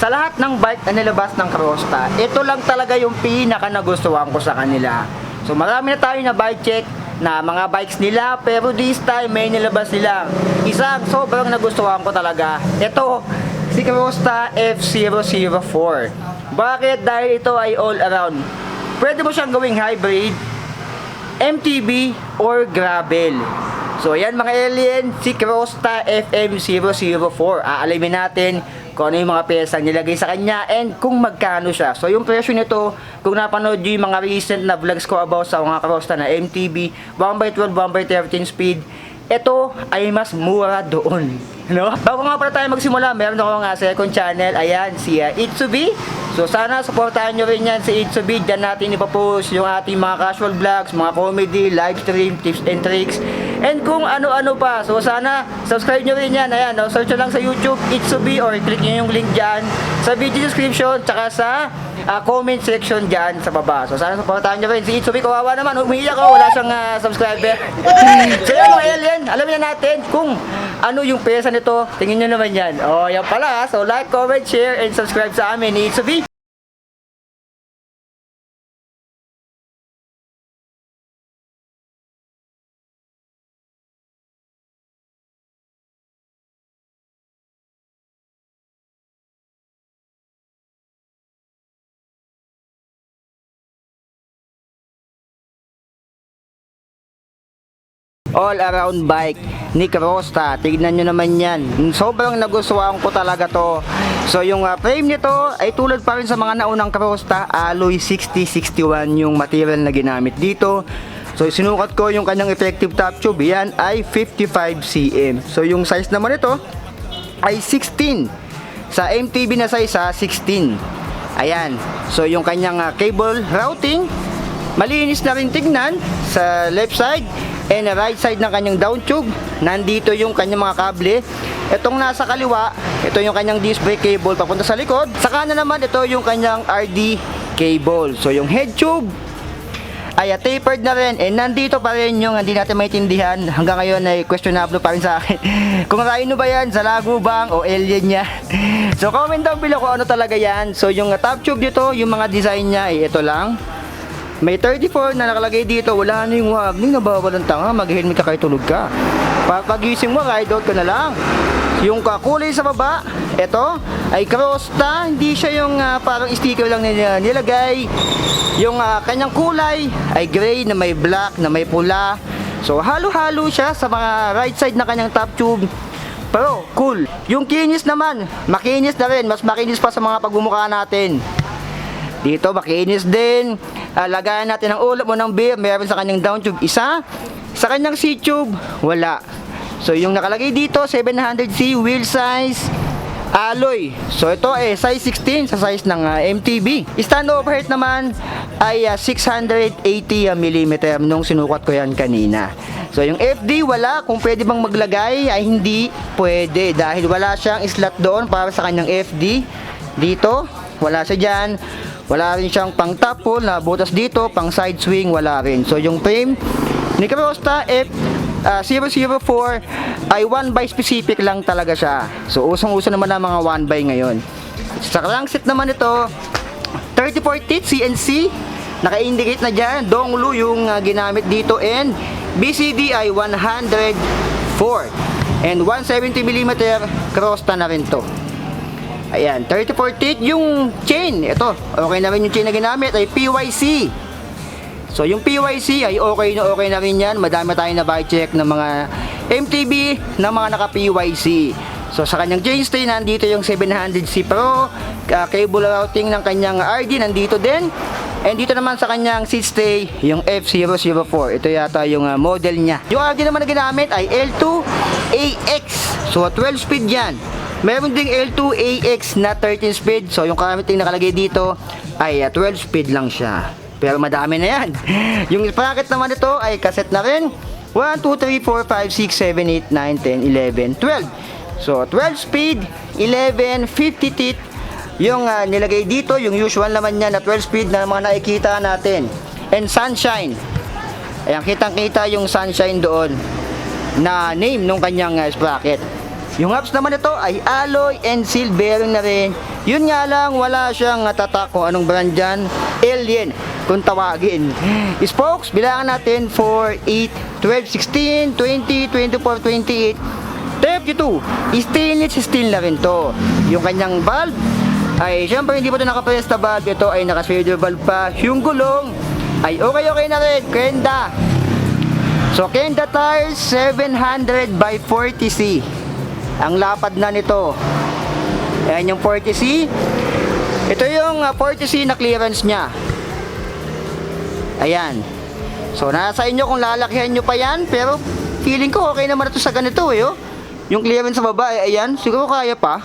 Sa lahat ng bike na nilabas ng Carosta, ito lang talaga yung pinaka nagustuhan ko sa kanila. So marami na tayo na bike check na mga bikes nila, pero this time may nilabas sila. Isang sobrang nagustuhan ko talaga. Ito, si Carosta F004. Bakit? Dahil ito ay all around. Pwede mo siyang gawing hybrid, MTB, or gravel. So yan mga alien, si Carosta FM004. Aalamin natin kung ano yung mga pyesa nilagay sa kanya and kung magkano siya. So yung presyo nito, kung napanood nyo yung mga recent na vlogs ko about sa mga Carosta na MTB 1x12, 1x13 speed, ito ay mas mura doon, no? Bago nga pala tayo magsimula, meron ako nga second channel, ayan, si Itsubi. So sana supportahan nyo rin yan si Itsubi. Diyan natin ipapost yung ating mga casual vlogs, mga comedy, live stream, tips and tricks, and kung ano-ano pa. So sana subscribe nyo rin yan. Ayan, no? Search nyo lang sa YouTube Itsubi or click nyo yung link dyan sa video description tsaka sa comment section dyan sa baba. So sana supportahan nyo rin si Itsubi. Kawawa naman, umiiyak ako, wala siyang subscriber. So yan mga alien, alamin na natin kung ano yung pesa nito. Tingin nyo naman yan. Oh, yan pala. So like, comment, share, and subscribe sa amin ni Itsubi. All around bike ni Carosta. Tignan nyo naman yan. Sobrang nagustuhan ko talaga to. So yung frame nito ay tulad pa rin sa mga naunang Carosta. Alloy 6061 yung material na ginamit dito. So sinukat ko yung kanyang effective top tube. Yan ay 55 cm. So yung size naman ito ay 16. Sa MTB na size 16. Ayan. So yung kanyang cable routing, malinis na rin tignan sa left side. And right side ng kanyang down tube, nandito yung kanyang mga kable. Itong nasa kaliwa, ito yung kanyang disc brake cable papunta sa likod. Sa kanan naman, ito yung kanyang RD cable. So yung head tube ay tapered na rin. And nandito pa rin yung hindi natin maintindihan. Hanggang ngayon ay questionable pa rin sa akin. Kung rhino ba yan, sa lago bang o alien niya. So comment down below kung ano talaga yan. So yung top tube dito, yung mga design niya ay ito lang. May 34 na nakalagay dito. Wala na yung warning, nabawalan tanga. Mag-helmet ka kahit tulog ka. Pagising mo, ride out ka na lang. Yung kulay sa baba, ito ay Carosta. Hindi siya yung parang sticker lang nilagay. Yung kanyang kulay ay gray na may black, na may pula. So halo-halo siya sa mga right side na kanyang top tube. Pero cool. Yung kinis naman, makinis na rin. Mas makinis pa sa mga pagmumukha natin. Dito makinis din. Lagayan natin ang ulap mo ng beer. Meron sa kanyang down tube isa. Sa kanyang seat tube, wala. So yung nakalagay dito, 700C wheel size, alloy. So ito ay size 16 sa size ng MTB. Stand over height naman ay 680mm nung sinukat ko yan kanina. So yung FD wala. Kung pwede bang maglagay ay hindi pwede dahil wala siyang slot doon para sa kanyang FD. Dito, wala siya dyan. Wala rin siyang pang top pull na butas dito, pang side swing, wala rin. So yung frame ni Carosta F004 ay 1x specific lang talaga siya. So usong-uso naman ang mga 1x ngayon. Sa crankset naman ito, 34 teeth CNC, naka-indicate na dyan. Donglu yung ginamit dito and BCD ay 104 and 170mm Carosta na rin to. Ayan, 34 teeth. Yung chain, ito, okay na rin yung chain na ginamit ay PYC. So yung PYC ay okay na rin yan. Madami tayong na bike check ng mga MTB na mga naka PYC. So sa kanyang chainstay, nandito yung 700C Pro. Cable routing ng kanyang RD nandito din. And dito naman sa kanyang seat stay, yung F004. Ito yata yung model niya. Yung RD naman na ginamit ay L2AX. So 12 speed yan. Meron ding L2AX na 13 speed. So yung karamiting nakalagay dito ay 12 speed lang siya. Pero madami na yan. Yung bracket naman ito ay cassette na rin. 1, 2, 3, 4, 5, 6, 7, 8, 9, 10, 11, 12. So 12 speed, 11, 50 teeth. Yung nilagay dito, yung usual naman niya na 12 speed na mga nakikita natin. And sunshine. Ayan, kitang kita yung sunshine doon na name nung kanyang sprocket. Yung hubs naman ito ay alloy and seal bearing na rin. Yun nga lang, wala siyang tatak kung anong brand dyan. Alien, kung tawagin. Spokes, bilangan natin 4, 8, 12, 16, 20, 24, 28, 32. Stainless steel na rin to. Yung kanyang valve ay syempre hindi pa ito nakapress na valve. Ito ay naka-fader valve pa. Yung gulong ay okay na rin. Kenda. So Kenda tires 700 by 40C. Ang lapad na nito. Ayan yung 40C. Ito yung 40C na clearance niya. Ayan. So nasa inyo kung lalakihan nyo pa yan. Pero feeling ko okay naman ito sa ganito eh. Oh. Yung clearance sa baba, ayan. Siguro kaya pa.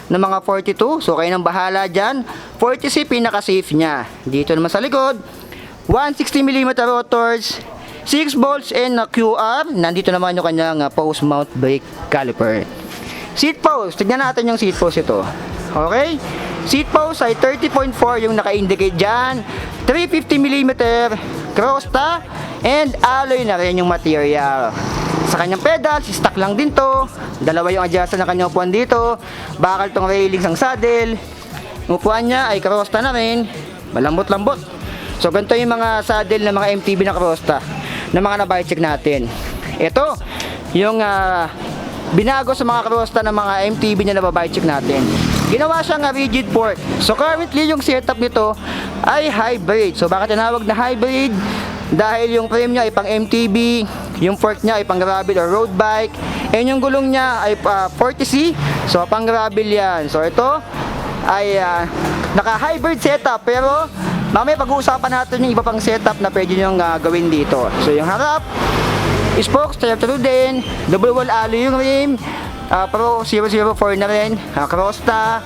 Ng mga 42. So kayo nang bahala dyan. 40C pinaka-safe niya. Dito naman sa likod. 160mm rotors. 6 bolts and QR. Nandito naman yung kanyang post mount brake caliper. Seat post. Tignan natin yung seat post ito. Okay? Seat post ay 30.4 yung naka-indicate dyan. 350mm Crosta and alloy na rin yung material. Sa kanyang pedals, stock lang din to. Dalawa yung adjustment ng kanyang upuan dito. Bakal tong railings ang saddle. Yung upuan niya ay Crosta na rin. Malambot-lambot. So ganito yung mga saddle ng mga MTB na Crosta na mga na-bike check natin. Ito, yung binago sa mga Crosta ng mga MTB na nababike check natin. Ginawa siyang rigid fork. So currently yung setup nito ay hybrid. So bakit tinawag na hybrid? Dahil yung frame niya ay pang MTB, yung fork niya ay pang gravel or road bike, and yung gulong niya ay 40C. So pang gravel yan. So ito ay naka-hybrid setup, pero mamaya pag-uusapan natin yung iba pang setup na pwede nyo gawin dito. So yung harap, spokes, through din, double wall alloy yung rim, Pro 004 na rin, Crosta,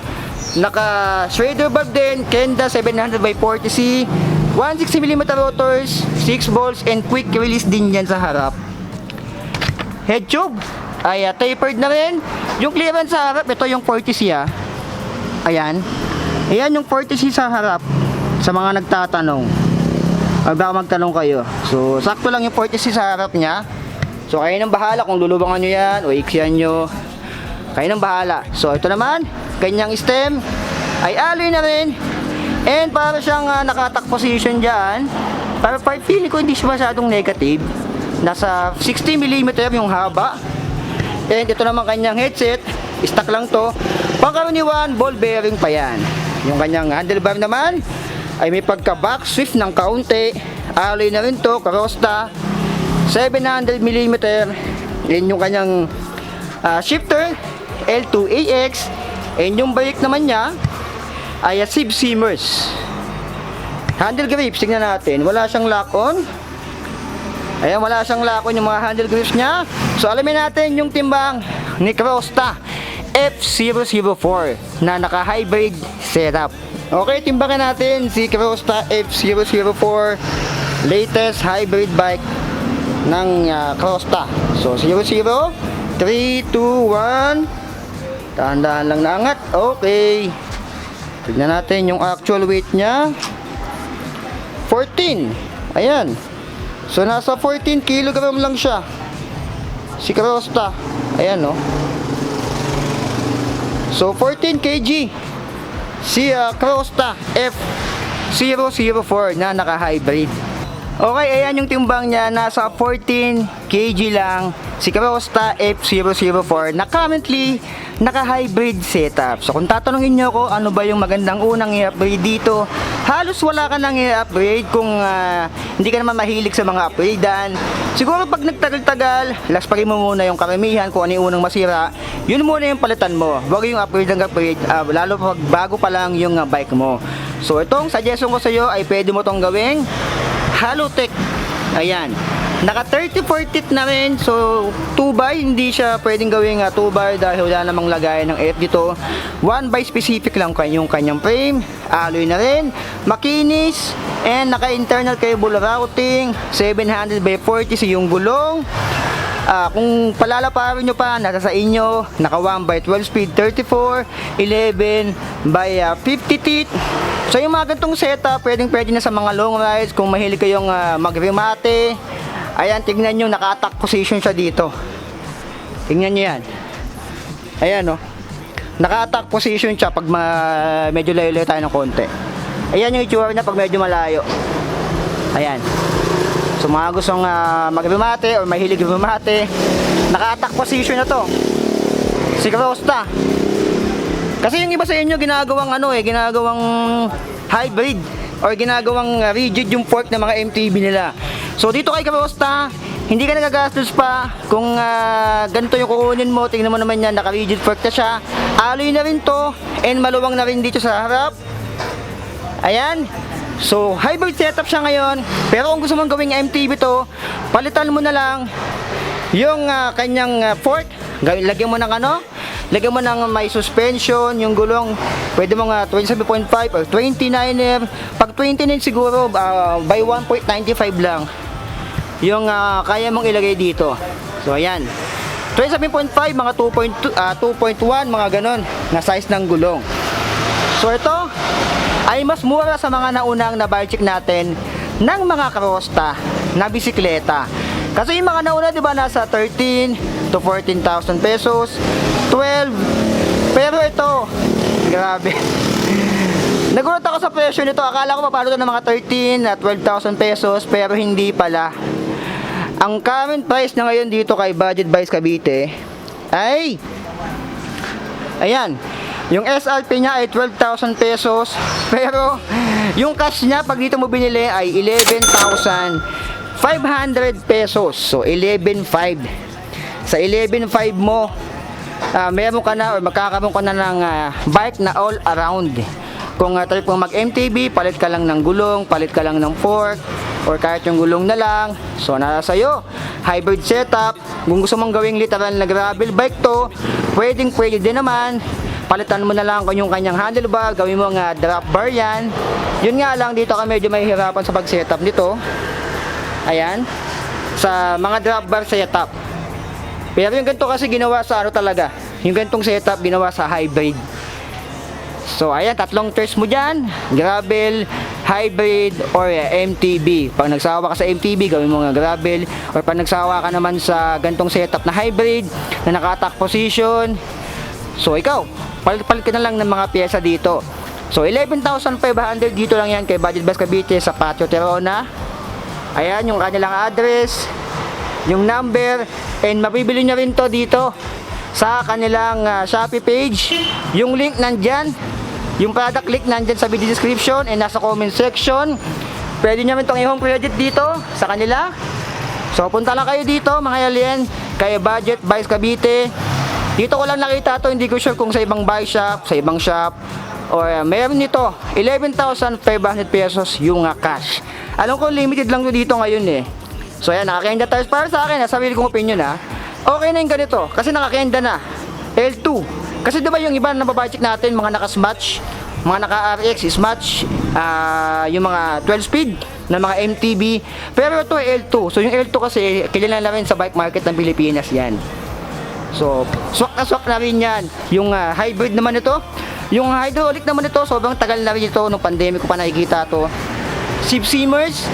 naka Schrader valve din, Kenda 700 by 40C, 160mm rotors, 6 bolts, and quick release din yan sa harap. Head tube ay tapered na rin. Yung clearance sa harap, ito yung 40C ayan, ayan yung 40C sa harap. Sa mga nagtatanong, baka magtanong kayo. So sakto lang yung 40C sa harap niya. So kayo nang bahala kung lulubangan nyo yan o iksyan nyo, kayo nang bahala. So ito naman, kanyang stem ay alloy na rin. And para siyang nakatak position dyan. Para feeling ko hindi siya masyadong negative. Nasa 60mm yung haba. And ito naman kanyang headset, stock lang to. Pangkaraniwan, ball bearing pa yan. Yung kanyang handlebar naman ay may pagka-back swift ng kaunti. Alloy na rin to, Crosta 700mm. Yan yung kanyang shifter L2AX. And yung brake naman niya ay Sieve Simmers. Handle grips, tignan natin. Wala siyang lock-on. Ayan, wala siyang lock-on yung mga handle grips niya. So alamin natin yung timbang ni Crosta F004 na naka-hybrid setup. Okay, timbangin natin si Crosta F004, latest hybrid bike ng Crosta. So 00, 3, 2, 1, dahan-dahan lang naangat. Okay, tignan natin yung actual weight nya, 14. Ayan, so nasa 14 kg lang siya si Crosta. Ayan, no. So 14 kg si Crosta F004 na naka-hybrid. Okay, ayan yung timbang niya, nasa 14 kg lang si Crosta F004 na currently naka-hybrid setup. So kung tatanungin nyo ako ano ba yung magandang unang i-upgrade dito, halos wala ka nang i-upgrade kung hindi ka naman mahilig sa mga upgradean. Siguro pag nagtagal-tagal, last pa rin mo muna yung karamihan kung ano yung unang masira, yun muna yung palitan mo. Huwag yung upgrade ng upgrade, lalo pag bago pa lang yung bike mo. So itong suggestion ko sa iyo ay pwede mo tong gawing Halotech. Ayan, naka 34 teeth na rin. So 2x, hindi siya pwedeng gawing 2x dahil wala namang lagayan ng air dito. 1x specific lang yung kanyang frame. Alloy na rin, makinis, and naka internal cable routing, 700 by 40 yung gulong. Kung palalaparin nyo pa, nasa sa inyo, naka 1 by 12 speed 34, 11 by 50 teeth. So yung mga ganitong setup, pwede na sa mga long rides. Kung mahilig kayong mag-remate, ayan, tignan nyo, naka-attack position siya dito. Tignan nyo yan. Ayan, no. Naka-attack position siya pag medyo layo-layo tayo ng konti. Ayan yung itsura niya pag medyo malayo. Ayan. So mga gustong mag-remate or mahilig remate, naka-attack position na to. Si Crosta. Kasi yung iba sa inyo ginagawang ginagawang hybrid or ginagawang rigid yung fork ng mga MTB nila. So dito kay Crosta, hindi ka nagagastos pa kung ganito yung kukunin mo. Tingnan mo naman yan, naka-rigid fork na siya. Alloy na rin to and maluwang na rin dito sa harap. Ayan. So, hybrid setup siya ngayon. Pero kung gusto mong gawing MTB to, palitan mo na lang yung kanyang fork. Lagyan mo ng lagyan mo ng may suspension, yung gulong. Pwede mo 27.5 or 29er. Pag 29 siguro, by 1.95 lang yung kaya mong ilagay dito. So, ayan. 27.5, mga 2.1, mga ganon na size ng gulong. So, ito ay mas mura sa mga naunang na bike natin ng mga Crosta na bisikleta. Kasi yung mga nauna, di ba, nasa 13 to 14,000 pesos, 12. Pero ito, grabe. Nagulat ako sa presyo nito. Akala ko papalo ito ng mga 13 at 12,000 pesos, pero hindi pala. Ang current price na ngayon dito kay Budget Bikes Cavite ay, ayan, yung SRP niya ay 12,000 pesos, pero yung cash niya pag dito mo binili ay 11,500 pesos. So 11,500. Sa 11,500 mo, meron ka na or magkakaroon ka na ng bike na all around. Kung trip mo mag MTB, palit ka lang ng gulong, palit ka lang ng fork, or kahit yung gulong na lang. So nasa sa'yo, hybrid setup. Kung gusto mong gawing literal na gravel bike to, pwede din naman. Palitan mo na lang kung yung kanyang handlebar, gawin mo drop bar yan. Yun nga lang, dito ka medyo mahihirapan sa pag-setup nito. Ayan, sa mga drop bar setup. Pero yung ganito kasi ginawa sa talaga, yung ganitong setup ginawa sa hybrid. So ayan, tatlong choice mo dyan: gravel, hybrid, or MTB. Pag nagsawa ka sa MTB, gawin mo gravel. Or pag nagsawa ka naman sa ganitong setup na hybrid, na naka-attack position, so ikaw, palit-palit ka na lang ng mga pyesa dito. So 11,500 dito lang yan kay Budget Bikes Cavite sa Patio Terona. Ayan yung kanilang address, yung number, and mabibili nyo rin to dito sa kanilang Shopee page. Yung link nandyan, yung product link nandyan sa video description and nasa comment section. Pwede nyo rin itong i-home credit dito sa kanila. So punta lang kayo dito mga alien, kay Budget Bikes Cavite. Dito ko lang nakita to, hindi ko sure kung sa ibang bike shop, sa ibang shop, or meron nito 11,500 pesos yung cash. Alam ko limited lang to dito ngayon eh. So ayan, nakakenda tayo. Para sa akin, sarili kong opinion okay na yung ganito kasi nakakenda na L2. Kasi diba yung iba na babajik natin, mga naka-smatch, mga naka-RX, smatch, yung mga 12 speed na mga MTB. Pero ito L2. So yung L2 kasi kilala na rin sa bike market ng Pilipinas yan. So, swak na rin yan. Yung hybrid naman ito, yung hydraulic naman ito, sobrang tagal na rin ito. Nung pandemic ko pa nakikita to. Simmers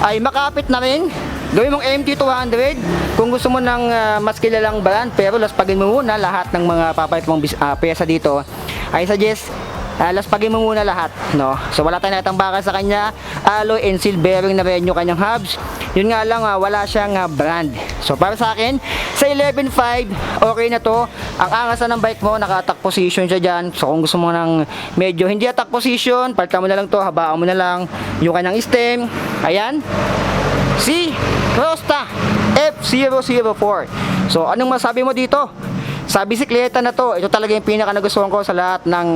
ay makapit na rin. Gawin mong MT200 kung gusto mo ng mas kilalang brand, pero laspagin mo muna lahat ng mga papalit mong pyesa dito. I suggest laspagin mo muna lahat, no? So wala tayong natambakan sa kanya. Alloy and seal bearing na rin yung kanyang hubs. Yun nga lang, wala siyang brand. So para sa akin, sa 11.5 okay na to. Ang angas na ng bike mo, naka-attack position siya dyan. So kung gusto mo ng medyo hindi attack position, palitan mo na lang to, habaan mo na lang yung kanyang stem. Ayan, si Crosta F004. So anong masabi mo dito? Sa bisikleta na to, ito talaga yung pinaka nagustuhan ko sa lahat ng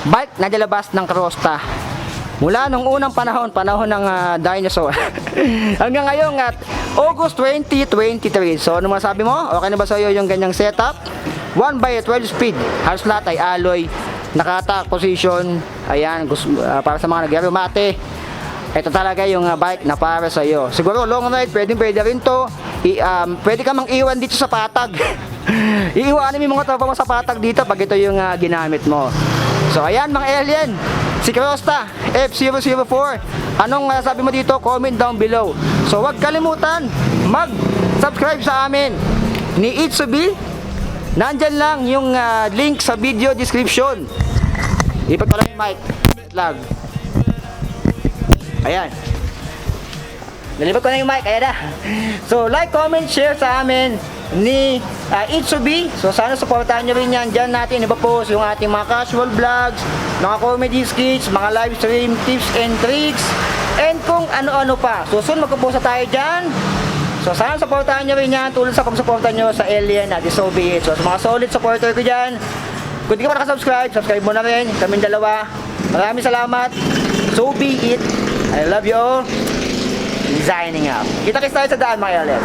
bike na nilabas ng Crosta. Mula nung unang panahon ng dinosaur hanggang ngayon at August 2023. So ano masabi mo? Okay na ba sa iyo yung ganyang setup? 1/12 speed, halos lahat ay alloy, naka-attack position. Ayan, para sa mga nag-remate, ito talaga yung bike na para sa iyo. Siguro long ride, pwede rin to. Pwede ka mang iwan dito sa patag. Iiwanan mo yung mga tropa mo sa patag dito pag ito yung ginamit mo. So ayan mga alien, si Crosta F004. Anong sabi mo dito? Comment down below. So wag kalimutan mag-subscribe sa amin ni Itsubi Nandyan lang yung link sa video description. Ipat ko lang yung mic. Lag. Ayan. Nalipat ko na yung mic. Ayan na. So, like, comment, share sa amin ni Itsubi. So, sana supportahan nyo rin yan. Diyan natin ipapost yung ating mga casual vlogs, mga comedy skits, mga live stream tips and tricks, and kung ano-ano pa. So, soon magpo-post na tayo dyan. So, sana supportahan nyo rin yan tulad sa pagsuporta nyo sa Alien at Itsubi. So, sa mga solid supporter ko dyan, kung di ka pa nakasubscribe, subscribe mo na rin. Kaming dalawa. Maraming salamat. So be it. I love you all. Signing out. Kita-kits tayo sa daan, mga alien.